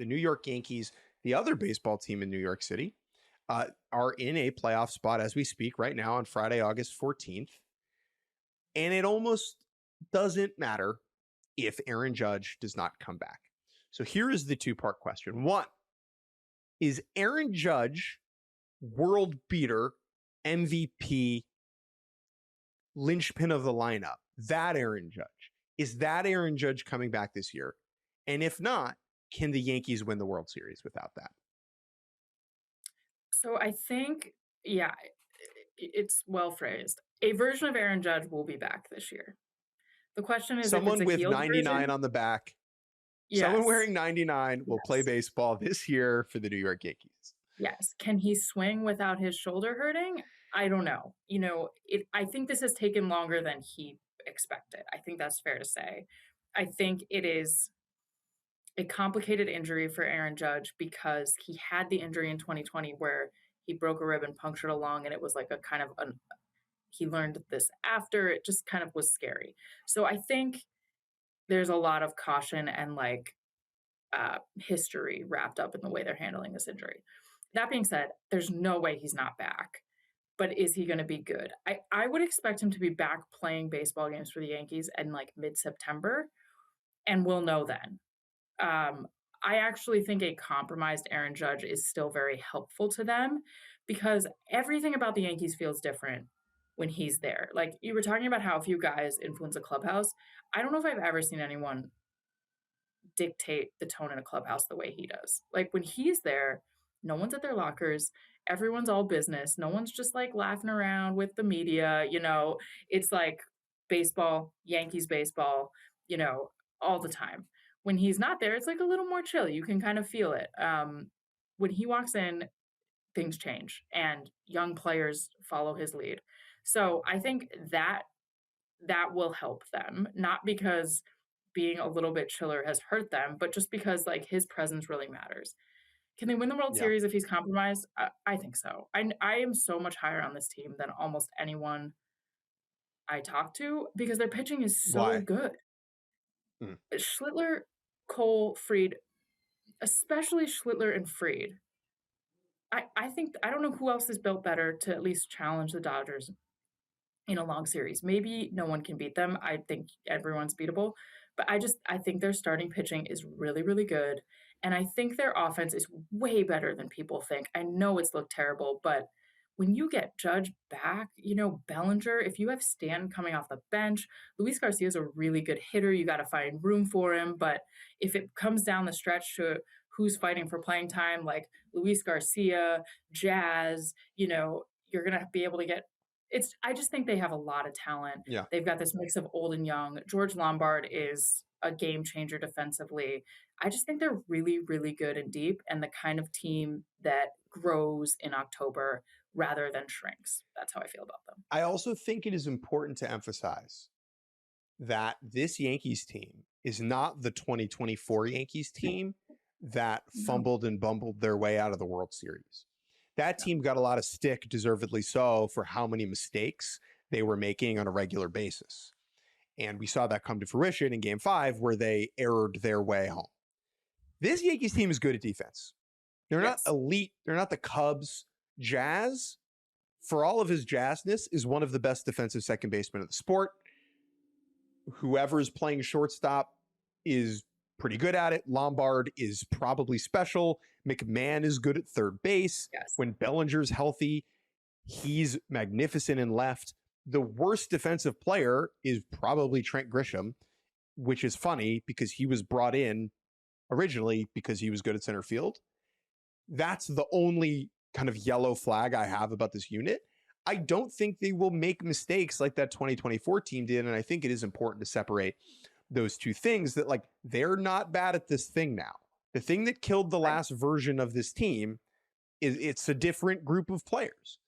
The New York Yankees, the other baseball team in New York City, are in a playoff spot as we speak right now on Friday, August 14th. And it almost doesn't matter if Aaron Judge does not come back. So here is the two-part question. One, is Aaron Judge world beater, MVP, linchpin of the lineup? That Aaron Judge. Is that Aaron Judge coming back this year? And if not, can the Yankees win the World Series without that? So I think, yeah, it's well phrased. A version of Aaron Judge will be back this year. The question is, someone if it's a with 99 version, on the back, yes. Someone wearing 99 will play baseball this year for the New York Yankees. Yes. Can he swing without his shoulder hurting? I don't know. I think this has taken longer than he expected. I think that's fair to say. I think it is a complicated injury for Aaron Judge because he had the injury in 2020 where he broke a rib and punctured a lung, and it was like a kind of he learned this after. It just kind of was scary. So I think there's a lot of caution and history wrapped up in the way they're handling this injury. That being said, there's no way he's not back. But is he going to be good? I would expect him to be back playing baseball games for the Yankees in mid-September, and we'll know then. I actually think a compromised Aaron Judge is still very helpful to them because everything about the Yankees feels different when he's there. Like you were talking about how a few guys influence a clubhouse. I don't know if I've ever seen anyone dictate the tone in a clubhouse the way he does. Like when he's there, no one's at their lockers. Everyone's all business. No one's just laughing around with the media. It's like baseball, Yankees baseball, all the time. When he's not there, it's a little more chill. You can kind of feel it. When he walks in, things change and young players follow his lead. So I think that will help them, not because being a little bit chiller has hurt them, but just because his presence really matters. Can they win the World Series if he's compromised? I think so. I am so much higher on this team than almost anyone I talk to because their pitching is so good. Schlittler, Cole, Fried, especially Schlittler and Fried. I think I don't know who else is built better to at least challenge the Dodgers in a long series. Maybe no one can beat them. I think everyone's beatable. But I think their starting pitching is really, really good. And I think their offense is way better than people think. I know it's looked terrible, but when you get Judge back, Bellinger, if you have Stan coming off the bench, Luis Garcia is a really good hitter. You got to find room for him. But if it comes down the stretch to who's fighting for playing time, like Luis Garcia, Jazz, you're going to be able to get I just think they have a lot of talent. Yeah. They've got this mix of old and young. George Lombard is a game changer defensively. I just think they're really, really good and deep and the kind of team that grows in October rather than shrinks. That's how I feel about them. I also think it is important to emphasize that this Yankees team is not the 2024 Yankees team that fumbled and bumbled their way out of the World Series. That team got a lot of stick, deservedly so, for how many mistakes they were making on a regular basis. And we saw that come to fruition in Game 5 where they erred their way home. This Yankees team is good at defense. They're not elite. They're not the Cubs. Jazz, for all of his jazzness, is one of the best defensive second basemen of the sport. Whoever is playing shortstop is pretty good at it. Lombard is probably special. McMahon is good at third base. Yes. When Bellinger's healthy, he's magnificent in left. The worst defensive player is probably Trent Grisham, which is funny because he was brought in originally because he was good at center field. That's the only kind of yellow flag I have about this unit. I don't think they will make mistakes like that 2024 team did, and I think it is important to separate those two things, that they're not bad at this thing now. The thing that killed the last version of this team is it's a different group of players.